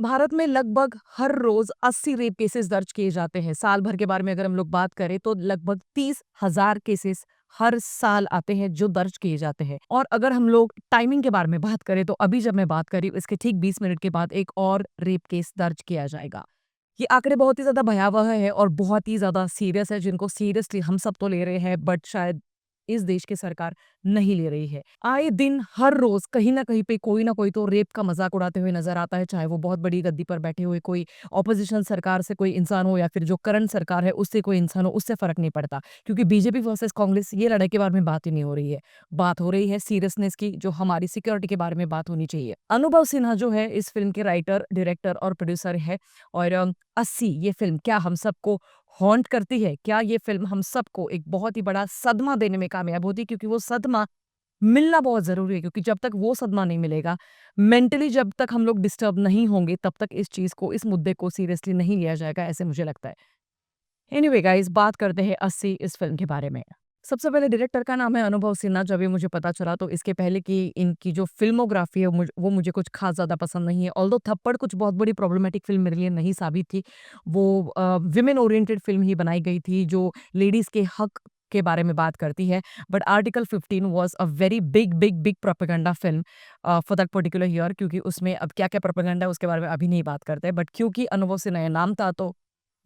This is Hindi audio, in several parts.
भारत में लगभग हर रोज 80 रेप केसेस दर्ज किए जाते हैं। साल भर के बारे में अगर हम लोग बात करें तो लगभग 30,000 केसेस हर साल आते हैं जो दर्ज किए जाते हैं। और अगर हम लोग टाइमिंग के बारे में बात करें तो अभी जब मैं बात करी इसके ठीक 20 मिनट के बाद एक और रेप केस दर्ज किया जाएगा। ये आंकड़े बहुत ही ज्यादा भयावह है और बहुत ही ज्यादा सीरियस है, जिनको सीरियसली हम सब तो ले रहे हैं बट शायद इस देश की सरकार नहीं ले रही है। आए दिन हर रोज कहीं ना कहीं पे कोई ना कोई तो रेप का मजाक उड़ाते हुए नजर आता है, चाहे वो बहुत बड़ी गद्दी पर बैठे हुए कोई ऑपोजिशन सरकार से कोई इंसान हो या फिर जो करंट सरकार है उससे कोई इंसान हो, उससे फर्क नहीं पड़ता। क्योंकि बीजेपी वर्सेस कांग्रेस ये लड़ाई के बारे में बात ही नहीं हो रही है। बात हो रही है सीरियसनेस की, जो हमारी सिक्योरिटी के बारे में बात होनी चाहिए। अनुभव सिन्हा जो है इस फिल्म के राइटर, डायरेक्टर और प्रोड्यूसर है। और 80 ये फिल्म क्या हम सबको हॉन्ट करती है? क्या ये फ़िल्म हम सबको एक बहुत ही बड़ा सदमा देने में कामयाब होती है? क्योंकि वो सदमा मिलना बहुत ज़रूरी है, क्योंकि जब तक वो सदमा नहीं मिलेगा, मेंटली जब तक हम लोग डिस्टर्ब नहीं होंगे, तब तक इस चीज़ को, इस मुद्दे को सीरियसली नहीं लिया जाएगा, ऐसे मुझे लगता है। एनीवे गाइस, बात करते हैं 80 इस फ़िल्म के बारे में। सबसे पहले डायरेक्टर का नाम है अनुभव सिन्हा। जब ये मुझे पता चला तो इसके पहले की इनकी जो फ़िल्मोग्राफ़ी है वो मुझे कुछ ख़ास ज़्यादा पसंद नहीं है। ऑल्दो थप्पड़ कुछ बहुत बड़ी प्रॉब्लमैटिक फ़िल्म मेरे लिए नहीं साबित थी। वो विमेन ओरिएंटेड फ़िल्म ही बनाई गई थी जो लेडीज़ के हक के बारे में बात करती है। But article 15 was a very big propaganda film for that particular year, क्योंकि उसमें अब क्या-क्या प्रोपेगेंडा है उसके बारे में अभी नहीं बात करते। बट क्योंकि अनुभव सिन्हा नाम था तो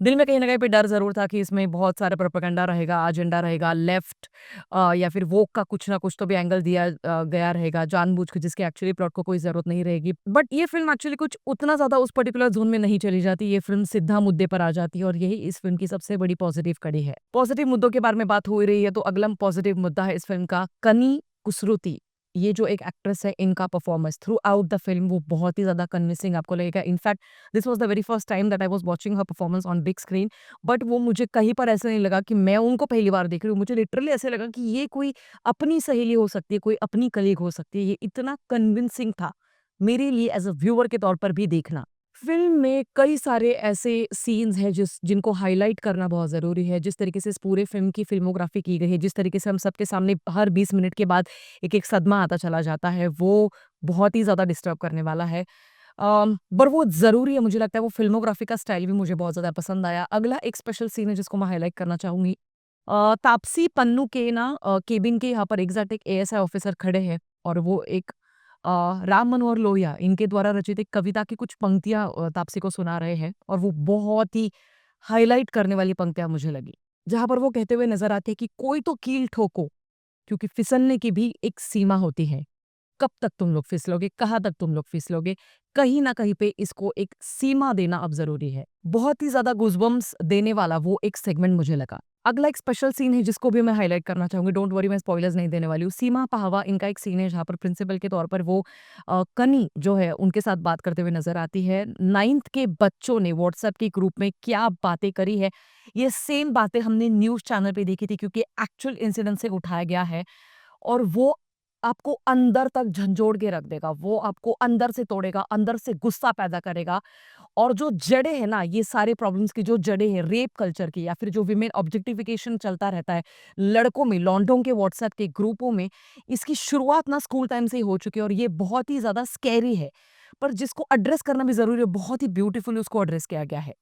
दिल में कहीं न कहीं पे डर ज़रूर था कि इसमें बहुत सारा प्रोपेगेंडा रहेगा, एजेंडा रहेगा, लेफ्ट या फिर वोक का कुछ ना कुछ तो भी एंगल दिया गया रहेगा जानबूझ के, जिसके एक्चुअली प्लॉट को कोई ज़रूरत नहीं रहेगी। बट ये फ़िल्म एक्चुअली कुछ उतना ज़्यादा उस पर्टिकुलर ज़ोन में नहीं चली जाती, ये फ़िल्म सीधा मुद्दे पर आ जाती है और यही इस फ़िल्म की सबसे बड़ी पॉज़िटिव कड़ी है। पॉज़िटिव मुद्दों के बारे में बात हो ही रही है तो अगला पॉज़िटिव मुद्दा है इस फ़िल्म का कनी कुसरुती। ये जो एक एक्ट्रेस है, इनका performance through out the film वो बहुत ही ज़्यादा कन्विंसिंग आपको लगेगा। In fact this was the very first time that I was watching her performance on big screen. But वो मुझे कहीं पर ऐसा नहीं लगा कि मैं उनको पहली बार देख रही हूँ। मुझे लिटरली ऐसे लगा कि ये कोई अपनी सहेली हो सकती है, कोई अपनी कलीग हो सकती है। ये इतना कन्विंसिंग था मेरे लिए एज़ अ व्यूअर के तौर पर भी देखना। फ़िल्म में कई सारे ऐसे सीन्स हैं जिनको हाइलाइट करना बहुत ज़रूरी है। जिस तरीके से इस पूरे फ़िल्म की फ़िल्मोग्राफ़ी की गई है, जिस तरीके से हम सबके सामने हर 20 मिनट के बाद एक-एक सदमा आता चला जाता है, वो बहुत ही ज़्यादा डिस्टर्ब करने वाला है। पर वो ज़रूरी है, मुझे लगता है वो फ़िल्मोग्राफ़ी का स्टाइल भी मुझे बहुत ज़्यादा पसंद आया। अगला एक स्पेशल सीन है जिसको मैं हाइलाइट करना चाहूँगी। तापसी पन्नू के ना केबिन के यहाँ पर एग्ज़ैक्ट एक एएसआई ऑफ़िसर खड़े हैं और वो एक राम मनोहर लोहिया इनके द्वारा रचित एक कविता की कुछ पंक्तियाँ तापसी को सुना रहे हैं और वो बहुत ही हाइलाइट करने वाली पंक्तियाँ मुझे लगी। जहाँ पर वो कहते हुए नज़र आते हैं कि कोई तो कील ठोको, क्योंकि फिसलने की भी एक सीमा होती है। कब तक तुम लोग फिसलोगे? कहाँ तक तुम लोग फिसलोगे? कहीं न कहीं पे इसको एक सीमा देना अब ज़रूरी है। बहुत ही ज़्यादा गूज़बम्प्स देने वाला वो एक सेगमेंट मुझे लगा। अगला एक स्पेशल सीन है जिसको भी मैं हाइलाइट करना चाहूँगी, डोंट वरी मैं स्पॉयलर्स नहीं देने वाली हूँ। सीमा पाहवा इनका एक सीन है जहाँ पर प्रिंसिपल के तौर पर वो कनी जो है उनके साथ बात करते हुए नज़र आती है। 9th के बच्चों ने व्हाट्सएप के ग्रुप में क्या बातें करी है, ये सेम बातें हमने न्यूज़ चैनल पे देखी थी, क्योंकि एक्चुअल इंसिडेंट से उठाया गया है। और वो आपको अंदर तक झंझोड़ के रख देगा, वो आपको अंदर से तोड़ेगा, अंदर से गुस्सा पैदा करेगा। और जो जड़ें हैं ना, ये सारे प्रॉब्लम्स की जो जड़ें हैं, रेप कल्चर की या फिर जो विमेन ऑब्जेक्टिफिकेशन चलता रहता है, लड़कों में, लौंडों के व्हाट्सएप के ग्रुपों में, इसकी शुरुआत ना स्कूल टाइम से ही हो चुकी है और ये बहुत ही ज़्यादा स्कैरी है। पर जिसको एड्रेस करना भी ज़रूरी है, बहुत ही ब्यूटीफुली उसको एड्रेस किया गया है।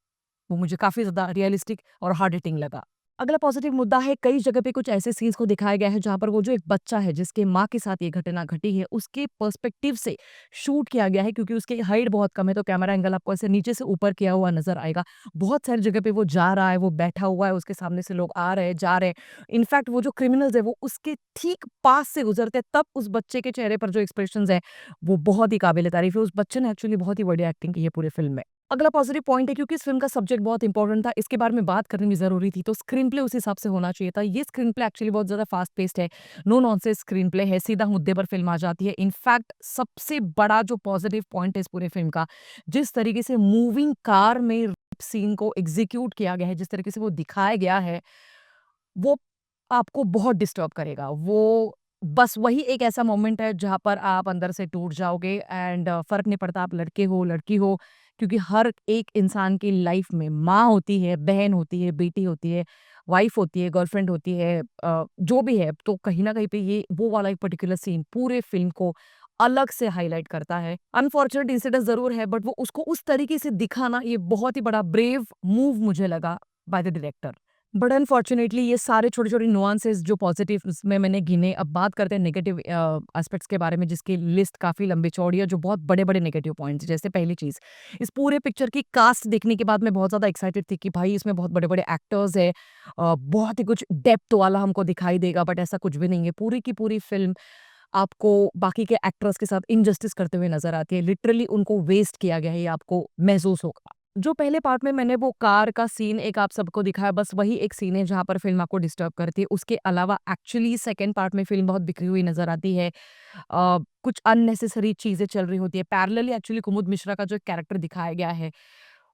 वो मुझे काफ़ी ज़्यादा रियलिस्टिक और हार्ड हिटिंग लगा। अगला पॉज़िटिव मुद्दा है, कई जगह पे कुछ ऐसे सीन्स को दिखाया गया है जहाँ पर वो जो एक बच्चा है जिसके माँ के साथ ये घटना घटी है, उसके पर्सपेक्टिव से शूट किया गया है, क्योंकि उसकी हाइट बहुत कम है तो कैमरा एंगल आपको ऐसे नीचे से ऊपर किया हुआ नज़र आएगा। बहुत सारी जगह पे वो जा रहा है, वो बैठा हुआ है, उसके सामने से लोग आ रहे हैं, जा रहे हैं। इनफैक्ट वो जो क्रिमिनल्स हैं वो उसके ठीक पास से गुज़रते हैं, तब उस बच्चे के चेहरे पर जो एक्सप्रेशंस हैं, वो बहुत ही काबिल-ए-तारीफ़ है। उस बच्चे ने एक्चुअली बहुत ही बढ़िया एक्टिंग की है पूरे फ़िल्म में। अगला पॉजिटिव पॉइंट है, क्योंकि इस फ़िल्म का सब्जेक्ट बहुत इंपॉर्टेंट था, इसके बारे में बात करनी भी ज़रूरी थी, तो स्क्रीन प्ले उस हिसाब से होना चाहिए था। ये स्क्रीन प्ले एक्चुअली बहुत ज़्यादा फ़ास्ट पेस्ड है, नो नॉनसेंस स्क्रीन प्ले है, सीधा मुद्दे पर फ़िल्म आ जाती है। इनफैक्ट सबसे बड़ा जो पॉजिटिव पॉइंट है इस पूरे फ़िल्म का, जिस तरीके से मूविंग कार में रेप सीन को एग्ज़ीक्यूट किया गया है, जिस तरीके से वो दिखाया गया है, वो आपको बहुत डिस्टर्ब करेगा। वो बस वही एक ऐसा मोमेंट है जहाँ पर आप अंदर से टूट जाओगे एंड फ़र्क नहीं पड़ता आप लड़के हो, लड़की हो, क्योंकि हर एक इंसान की लाइफ़ में माँ होती है, बहन होती है, बेटी होती है, वाइफ़ होती है, गर्लफ्रेंड होती है, जो भी है। तो कहीं न कहीं पे ये वो वाला एक पर्टिकुलर सीन पूरे फ़िल्म को अलग से हाईलाइट करता है। अनफॉर्चुनेट इंसिडेंट ज़रूर है, बट वो उसको उस तरीके से दिखाना, ये बहुत ही बड़ा ब्रेव मूव मुझे लगा by the director. But unfortunately ये सारे छोटे-छोटे नुआंसेस जो पॉजिटिव्स में मैंने गिने, अब बात करते हैं नेगेटिव एस्पेक्ट्स के बारे में, जिसकी लिस्ट काफ़ी लंबी-चौड़ी है, जो बहुत बड़े-बड़े नेगेटिव पॉइंट्स। जैसे पहली चीज़, इस पूरे पिक्चर की कास्ट देखने के बाद मैं बहुत ज़्यादा एक्साइटेड थी कि भाई इसमें बहुत बड़े-बड़े एक्टर्स हैं, बहुत ही कुछ डेप्थ वाला हमको दिखाई देगा, बट ऐसा कुछ भी नहीं है। पूरी की पूरी फ़िल्म आपको बाकी के एक्टर्स के साथ इनजस्टिस करते हुए नज़र आती है। लिटरली उनको वेस्ट किया गया है, ये आपको महसूस होगा। जो पहले पार्ट में मैंने वो कार का सीन एक आप सबको दिखाया, बस वही एक सीन है जहाँ पर फ़िल्म आपको डिस्टर्ब करती है। उसके अलावा एक्चुअली सेकंड पार्ट में फ़िल्म बहुत बिखरी हुई नज़र आती है। कुछ अननेसेसरी चीज़ें चल रही होती है। पैरेलली एक्चुअली कुमुद मिश्रा का जो कैरेक्टर दिखाया गया है,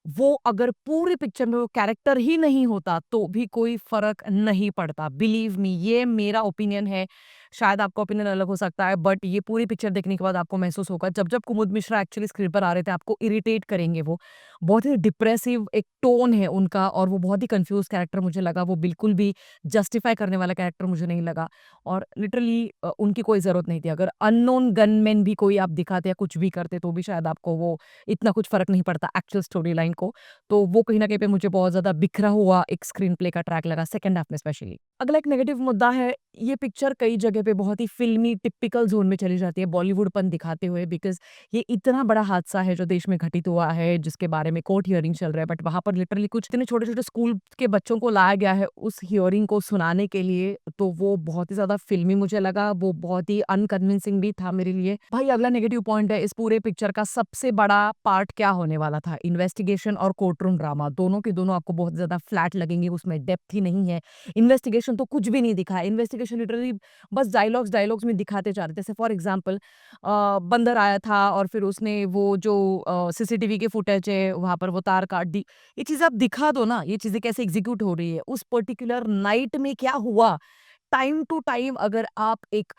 वो अगर पूरी पिक्चर में वो कैरेक्टर ही नहीं होता, तो भी कोई फ़र्क नहीं पड़ता। बिलीव मी, ये मेरा ओपिनियन है। शायद आपका ओपिनियन अलग हो सकता है, बट ये पूरी पिक्चर देखने के बाद आपको महसूस होगा, जब-जब कुमुद मिश्रा एक्चुअली स्क्रीन पर आ रहे थे, आपको इरिटेट करेंगे वो। बहुत ही डिप्रेसिव एक टोन है उनका, और वो बहुत ही कन्फ्यूज़ कैरेक्टर मुझे लगा। वो बिल्कुल भी जस्टिफ़ाई करने वाला कैरेक्टर मुझे नहीं लगा, और लिटरली उनकी कोई ज़रूरत नहीं थी। अगर अननोन गनमैन भी कोई आप दिखाते या कुछ भी करते, तो भी शायद आपको वो इतना कुछ फ़र्क नहीं पड़ता एक्चुअल स्टोरी लाइन को। तो वो कहीं न कहीं पे मुझे बहुत ज़्यादा बिखरा हुआ एक स्क्रीन प्ले का ट्रैक लगा सेकंड हाफ में स्पेशली। अगला एक नेगेटिव मुद्दा है, ये पिक्चर कई जगह पे बहुत ही फ़िल्मी टिपिकल ज़ोन में चली जाती है, बॉलीवुडपन दिखाते हुए, बिकॉज़ ये इतना बड़ा हादसा है जो देश में घटित हुआ है, जिसके बारे में कोर्ट हियरिंग चल रहा है, बट वहाँ पर लिटरली कुछ इतने छोटे-छोटे स्कूल के बच्चों को लाया गया है उस हियरिंग को सुनाने के लिए, तो वो बहुत ही ज़्यादा फ़िल्मी मुझे लगा, वो बहुत ही अनकन्विंसिंग भी था मेरे लिए। भाई अगला नेगेटिव पॉइंट है, इस पूरे पिक्चर का सबसे बड़ा पार्ट क्या होने वाला था? इन्वेस्टिगेशन और कोर्ट रूम ड्रामा, दोनों के दोनों आपको बहुत ज़्यादा फ्लैट लगेंगे, उसमें डेप्थ ही नहीं है। इन्वेस्टिगेशन तो कुछ भी नहीं दिखा है, इन्वेस्टिगेशन लिटरली बस डायलॉग्स में दिखाते जा रहे थे। जैसे फॉर एग्ज़ाम्पल बंदर आया था और फिर उसने वो जो सीसीटीवी के फुटेज है, वहाँ पर वो तार काट दी। ये चीज़ आप दिखा दो ना, ये चीज़ें कैसे एग्ज़ीक्यूट हो रही है, उस पर्टिकुलर नाइट में क्या हुआ? टाइम टू टाइम अगर आप एक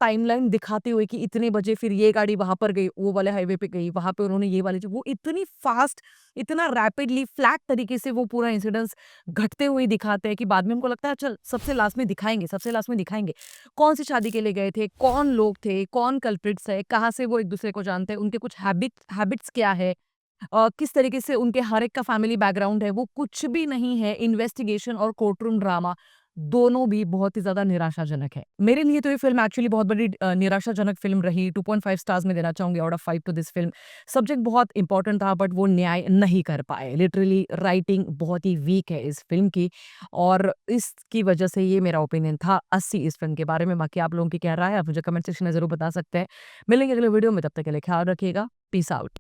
टाइमलाइन दिखाते हुए कि इतने बजे फिर ये गाड़ी वहाँ पर गई, वो वाले हाईवे पे गई, वहाँ पे उन्होंने ये वाली चीज़, वो इतनी फ़ास्ट, इतना रैपिडली फ्लैट तरीके से वो पूरा इंसिडेंस घटते हुए दिखाते हैं कि बाद में हमको लगता है चल सबसे लास्ट में दिखाएँगे, सबसे लास्ट में दिखाएँगे। कौन-सी शादी के लिए गए थे? कौन लोग थे? कौन कल्प्रिट्स है? कहाँ से वो एक-दूसरे को जानते हैं? उनके कुछ हैबिट्स क्या है? किस तरीके से उनके हर एक का फैमिली बैकग्राउंड है, वो कुछ भी नहीं है। इन्वेस्टिगेशन और कोर्ट रूम ड्रामा दोनों भी बहुत ही ज़्यादा निराशाजनक है। मेरे लिए तो ये फ़िल्म एक्चुअली बहुत बड़ी निराशाजनक फ़िल्म रही। 2.5 स्टार्स में देना चाहूँगी out of 5 to this film. Subject बहुत इम्पोर्टेंट था, बट वो न्याय नहीं कर पाए। लिटरली राइटिंग बहुत ही वीक है इस फ़िल्म की, और इसकी वजह से ये मेरा ओपिनियन था 80 इस फ़िल्म के बारे में। बाकी आप लोगों की क्या राय है, आप मुझे कमेंट सेक्शन में ज़रूर बता सकते हैं। मिलेंगे अगले वीडियो में, तब तक के लिए ख्याल रखिएगा। Peace out.